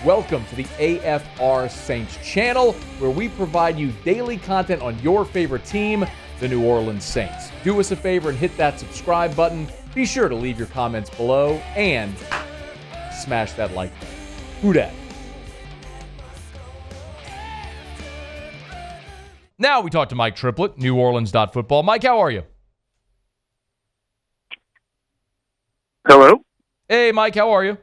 Welcome to the AFR Saints channel, where we provide you daily content on your favorite team, the New Orleans Saints. Do us a favor and hit that subscribe button. Be sure to leave your comments below and smash that like button. Who dat? Now we talk to Mike Triplett, neworleans.football. Mike, how are you? Hello. Hey, Mike, how are you?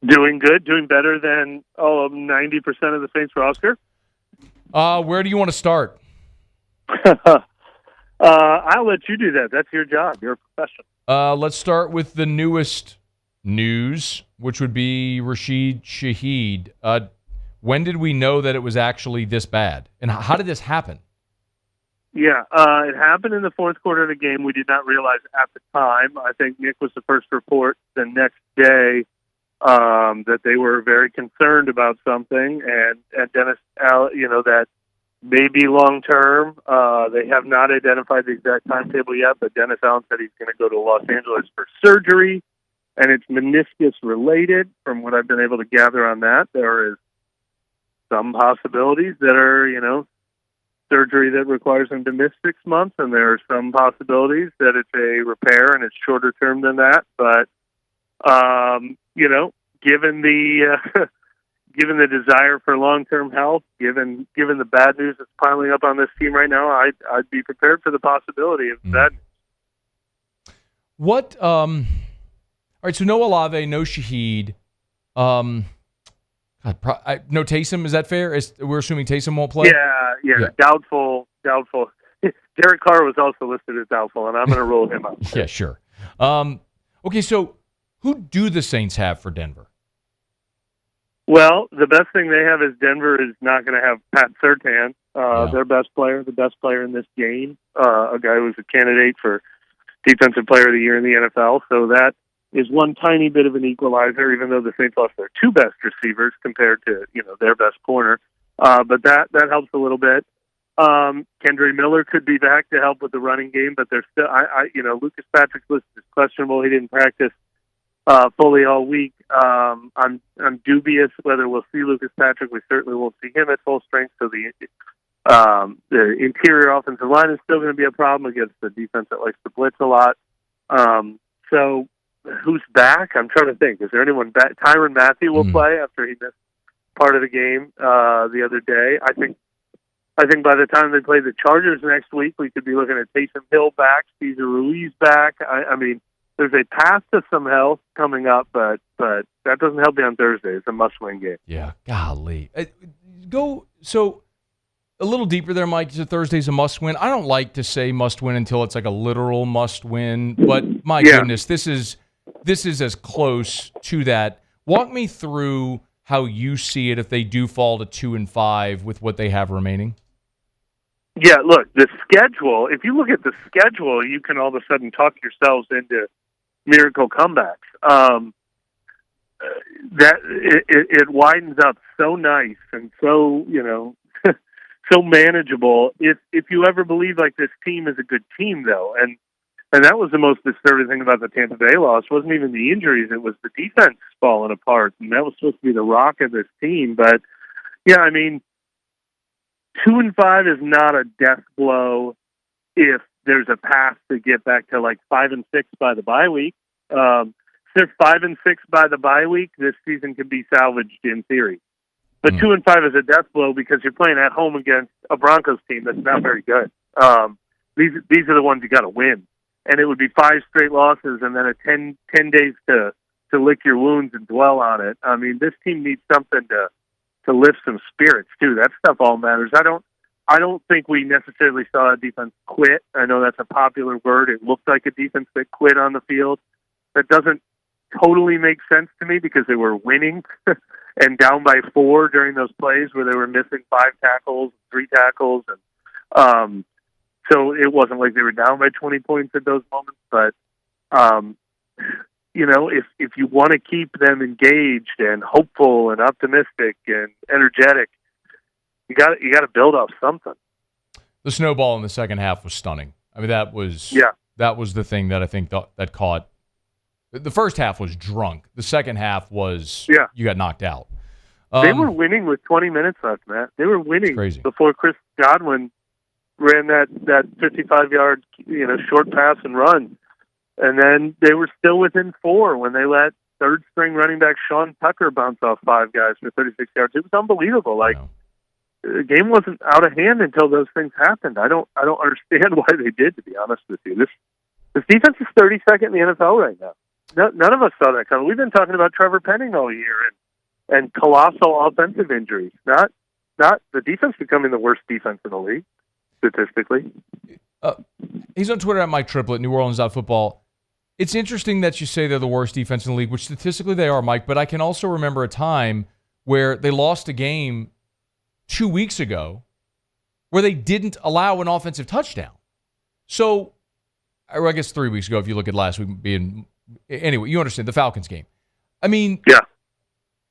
Doing good. Doing better than 90% of the Saints roster. Where do you want to start? I'll let you do that. That's your job. You're a professional. Let's start with the newest news, which would be Rashid Shaheed. When did we know that it was actually this bad? And how did this happen? Yeah, it happened in the fourth quarter of the game. We did not realize at the time. I think Nick was the first report the next day that they were very concerned about something, and Dennis, that maybe long term. They have not identified the exact timetable yet, but Dennis Allen said he's going to go to Los Angeles for surgery, and it's meniscus related. From what I've been able to gather on that, there is some possibilities that are, surgery that requires him to miss 6 months, and there are some possibilities that it's a repair and it's shorter term than that. But given the given the desire for long-term health, given the bad news that's piling up on this team right now, I'd be prepared for the possibility of that. What? All right. So no Olave, no Shaheed. No Taysom. Is that fair? We're assuming Taysom won't play. Yeah. Doubtful. Derek Carr was also listed as doubtful, and I'm going to roll him up. Yeah, sure. Okay, so who do the Saints have for Denver? Well, the best thing they have is Denver is not going to have Pat Surtain, their best player, the best player in this game, a guy who was a candidate for Defensive Player of the Year in the NFL. So that is one tiny bit of an equalizer, even though the Saints lost their two best receivers compared to their best corner. But that helps a little bit. Kendre Miller could be back to help with the running game, but there's still Lucas Patrick's list is questionable. He didn't practice fully all week. I'm dubious whether we'll see Lucas Patrick. We certainly won't see him at full strength. So the interior offensive line is still going to be a problem against the defense that likes to blitz a lot. So who's back? I'm trying to think. Is there anyone back? Tyrann Mathieu will play after he missed part of the game the other day. I think by the time they play the Chargers next week, we could be looking at Taysom Hill back, Cesar Ruiz back. I mean, there's a path to some health coming up, but that doesn't help you on Thursday. It's a must-win game. Yeah, golly. So a little deeper there, Mike. So Thursday's a must-win. I don't like to say must-win until it's like a literal must-win, but my goodness, this is as close to that. Walk me through how you see it if they do fall to 2-5 with what they have remaining. Yeah, look, the schedule, if you look at the schedule, you can all of a sudden talk yourselves into miracle comebacks. It widens up so nice and so, so manageable. If you ever believe like this team is a good team, though, and that was the most disturbing thing about the Tampa Bay loss. It wasn't even the injuries; it was the defense falling apart, and that was supposed to be the rock of this team. But yeah, I mean, 2-5 is not a death blow if there's a path to get back to like 5-6 by the bye week. If they're 5-6 by the bye week, this season can be salvaged in theory. But 2-5 is a death blow because you're playing at home against a Broncos team that's not very good. These are the ones you got to win, and it would be 5 straight losses and then a 10 days to lick your wounds and dwell on it. I mean, this team needs something to lift some spirits too. That stuff all matters. I don't think we necessarily saw a defense quit. I know that's a popular word. It looked like a defense that quit on the field. That doesn't totally make sense to me because they were winning and down by 4 during those plays where they were missing 5 tackles, 3 tackles. And so it wasn't like they were down by 20 points at those moments. But, if you want to keep them engaged and hopeful and optimistic and energetic, you got to build off something. The snowball in the second half was stunning. I mean, that was the thing that I think that caught. The first half was drunk. The second half was you got knocked out. They were winning with 20 minutes left, Matt. They were winning before Chris Godwin ran that 55-yard short pass and run. And then they were still within 4 when they let third-string running back Sean Tucker bounce off 5 guys for 36 yards. It was unbelievable. The game wasn't out of hand until those things happened. I don't understand why they did, to be honest with you. This defense is 32nd in the NFL right now. None of us saw that coming. We've been talking about Trevor Penning all year and colossal offensive injuries. Not the defense becoming the worst defense in the league, statistically. He's on Twitter at Mike Triplett, neworleans.football. It's interesting that you say they're the worst defense in the league, which statistically they are, Mike, but I can also remember a time where they lost a game 2 weeks ago where they didn't allow an offensive touchdown. So, or I guess 3 weeks ago if you look at last week being... Anyway, you understand, the Falcons game. I mean... Yeah.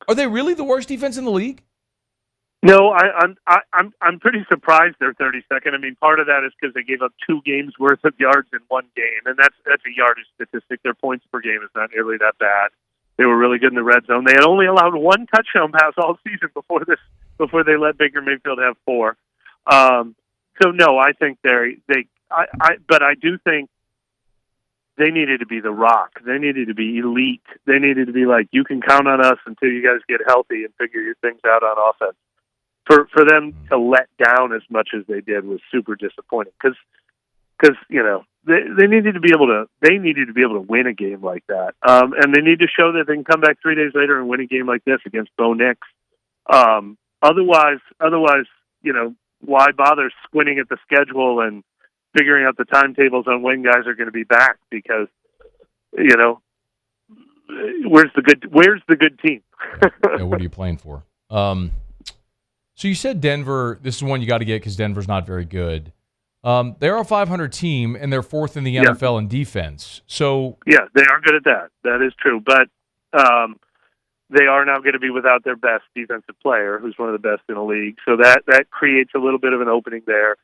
Are they really the worst defense in the league? No, I'm pretty surprised they're 32nd. I mean, part of that is because they gave up 2 games worth of yards in one game, and that's a yardage statistic. Their points per game is not nearly that bad. They were really good in the red zone. They had only allowed 1 touchdown pass all season before they let Baker Mayfield have 4. So no, I think but I do think they needed to be the rock. They needed to be elite. They needed to be like, you can count on us until you guys get healthy and figure your things out on offense. For them to let down as much as they did was super disappointing because they needed to be able to win a game like that, and they need to show that they can come back 3 days later and win a game like this against Bo Nix. Otherwise, why bother squinting at the schedule and figuring out the timetables on when guys are going to be back? Because where's the good team? Yeah, what are you playing for? So you said Denver. This is one you got to get because Denver's not very good. They're a 500 team, and they're 4th in the NFL in defense. So yeah, they are good at that. That is true. But they are now going to be without their best defensive player, who's one of the best in the league. So that creates a little bit of an opening there.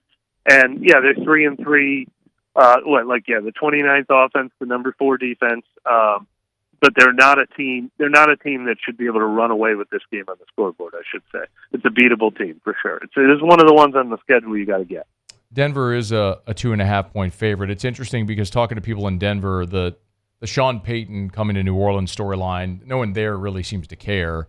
And yeah, they're 3-3. The 29th offense, the number 4 defense. But they're not a team. They're not a team that should be able to run away with this game on the scoreboard, I should say. It's a beatable team for sure. It is one of the ones on the schedule you got to get. Denver is a 2.5-point favorite. It's interesting because talking to people in Denver, the Sean Payton coming to New Orleans storyline, no one there really seems to care.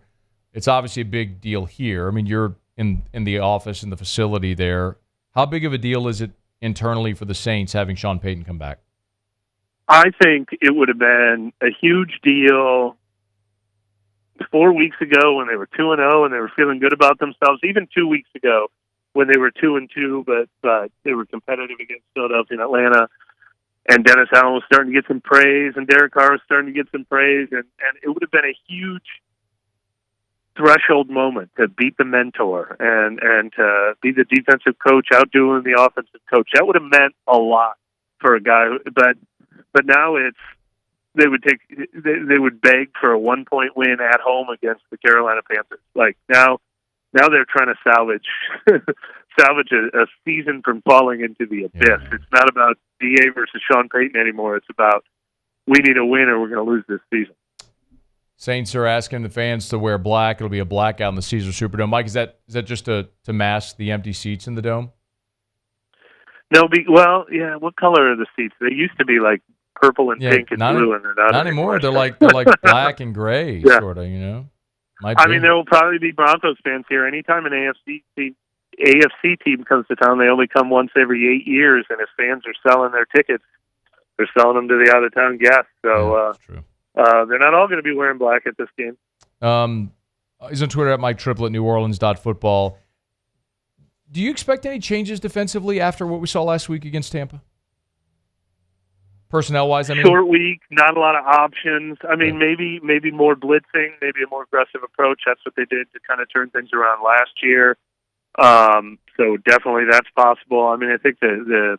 It's obviously a big deal here. I mean, you're in the office, in the facility there. How big of a deal is it internally for the Saints having Sean Payton come back? I think it would have been a huge deal 4 weeks ago when they were 2-0 and they were feeling good about themselves. Even 2 weeks ago when they were 2-2, but they were competitive against Philadelphia and Atlanta. And Dennis Allen was starting to get some praise, and Derek Carr was starting to get some praise, and it would have been a huge threshold moment to beat the mentor and to be the defensive coach outdoing the offensive coach. That would have meant a lot for a guy, but now they would beg for a 1-point win at home against the Carolina Panthers. Like now they're trying to salvage a season from falling into the abyss. Yeah. It's not about DA versus Sean Payton anymore. It's about we need a win or we're going to lose this season. Saints are asking the fans to wear black. It'll be a blackout in the Caesars Superdome. Mike, is that just to mask the empty seats in the dome? No, yeah. What color are the seats? They used to be like purple and pink and blue, and they're not anymore. They're like black and gray, sort of. I mean, there will probably be Broncos fans here. Anytime an AFC team comes to town, they only come once every 8 years, and if fans are selling their tickets, they're selling them to the out-of-town guests. So that's true. They're not all going to be wearing black at this game. He's on Twitter at Mike Triplett, neworleans.football. Do you expect any changes defensively after what we saw last week against Tampa? Personnel-wise, I mean? Short week, not a lot of options. I mean, maybe more blitzing, maybe a more aggressive approach. That's what they did to kind of turn things around last year. So definitely that's possible. I mean, I think the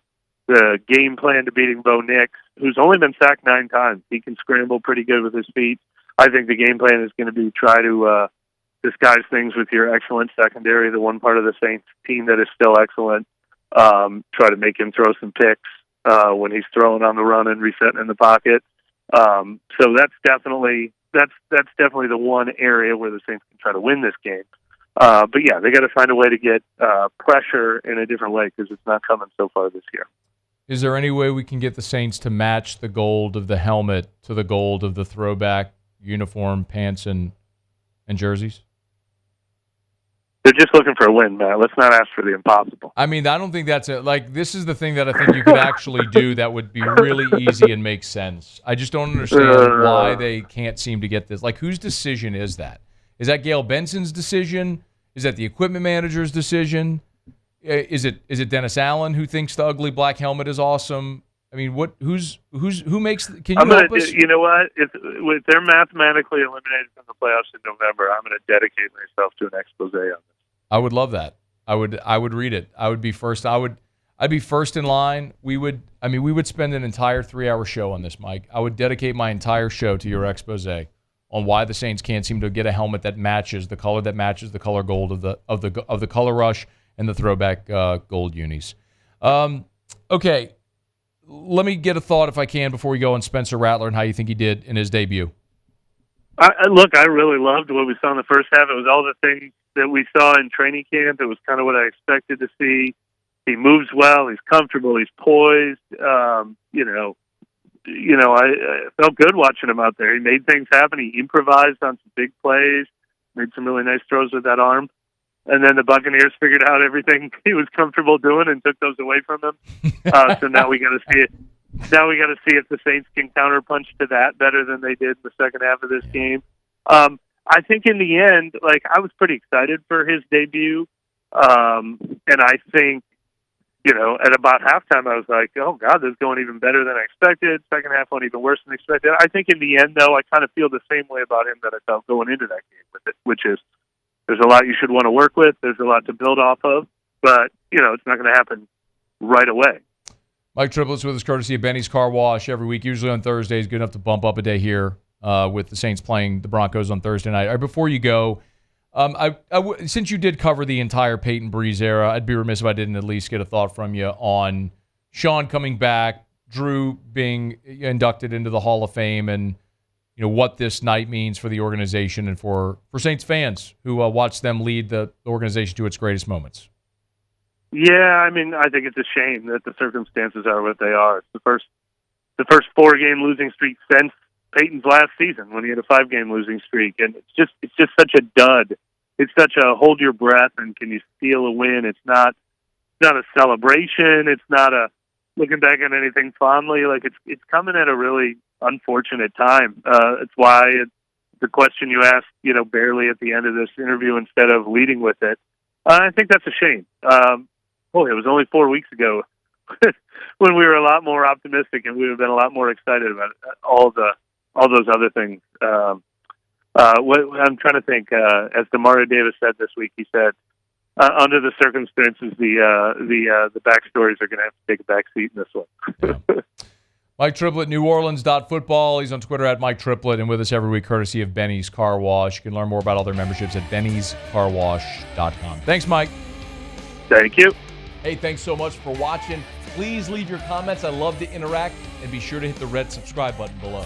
game plan to beating Bo Nix, who's only been sacked 9 times, he can scramble pretty good with his feet. I think the game plan is going to be try to disguise things with your excellent secondary, the one part of the Saints team that is still excellent. Try to make him throw some picks when he's throwing on the run and resetting in the pocket. So that's definitely that's definitely the one area where the Saints can try to win this game. But yeah, they got to find a way to get pressure in a different way because it's not coming so far this year. Is there any way we can get the Saints to match the gold of the helmet to the gold of the throwback uniform, pants, and jerseys? They're just looking for a win, Matt. Let's not ask for the impossible. I mean, I don't think that's it. Like, this is the thing that I think you could actually do that would be really easy and make sense. I just don't understand why they can't seem to get this. Like, whose decision is that? Is that Gail Benson's decision? Is that the equipment manager's decision? Is it Dennis Allen who thinks the ugly black helmet is awesome? I mean, who makes? Can you help us? You know what? If they're mathematically eliminated from the playoffs in November, I'm going to dedicate myself to an expose on this. I would love that. I would read it. I would be first. I'd be first in line. We would spend an entire 3-hour show on this, Mike. I would dedicate my entire show to your expose on why the Saints can't seem to get a helmet that matches the color gold of the color rush and the throwback gold unis. Okay. Let me get a thought, if I can, before we go on Spencer Rattler and how you think he did in his debut. Look, I really loved what we saw in the first half. It was all the things that we saw in training camp. It was kind of what I expected to see. He moves well. He's comfortable. He's poised. I felt good watching him out there. He made things happen. He improvised on some big plays, made some really nice throws with that arm. And then the Buccaneers figured out everything he was comfortable doing and took those away from him. So now we got to see it. Now we got to see if the Saints can counterpunch to that better than they did in the second half of this game. I think in the end, I was pretty excited for his debut. And I think, at about halftime, I was like, oh, God, this is going even better than I expected. Second half went even worse than expected. I think in the end, though, I kind of feel the same way about him that I felt going into that game with it, which is there's a lot you should want to work with. There's a lot to build off of. But, it's not going to happen right away. Mike Triplett's with us, courtesy of Benny's Car Wash every week, usually on Thursdays. Good enough to bump up a day here with the Saints playing the Broncos on Thursday night. All right, before you go, since you did cover the entire Peyton Breeze era, I'd be remiss if I didn't at least get a thought from you on Sean coming back, Drew being inducted into the Hall of Fame, and what this night means for the organization and for Saints fans who watch them lead the organization to its greatest moments. Yeah, I think it's a shame that the circumstances are what they are. It's the first 4-game losing streak since Peyton's last season when he had a 5-game losing streak, and it's just such a dud. It's such a hold your breath and can you steal a win? It's not a celebration. It's not a looking back on anything fondly. It's coming at a really unfortunate time. It's why the question you asked, barely at the end of this interview instead of leading with it. I think that's a shame. It was only 4 weeks ago when we were a lot more optimistic and we would have been a lot more excited about all those other things. I'm trying to think. As Demario Davis said this week, he said, under the circumstances, the backstories are going to have to take a back seat in this one. Yeah. Mike Triplett, neworleans.football. He's on Twitter at Mike Triplett, and with us every week, courtesy of Benny's Car Wash. You can learn more about all their memberships at bennyscarwash.com. Thanks, Mike. Thank you. Hey, thanks so much for watching. Please leave your comments. I love to interact, and be sure to hit the red subscribe button below.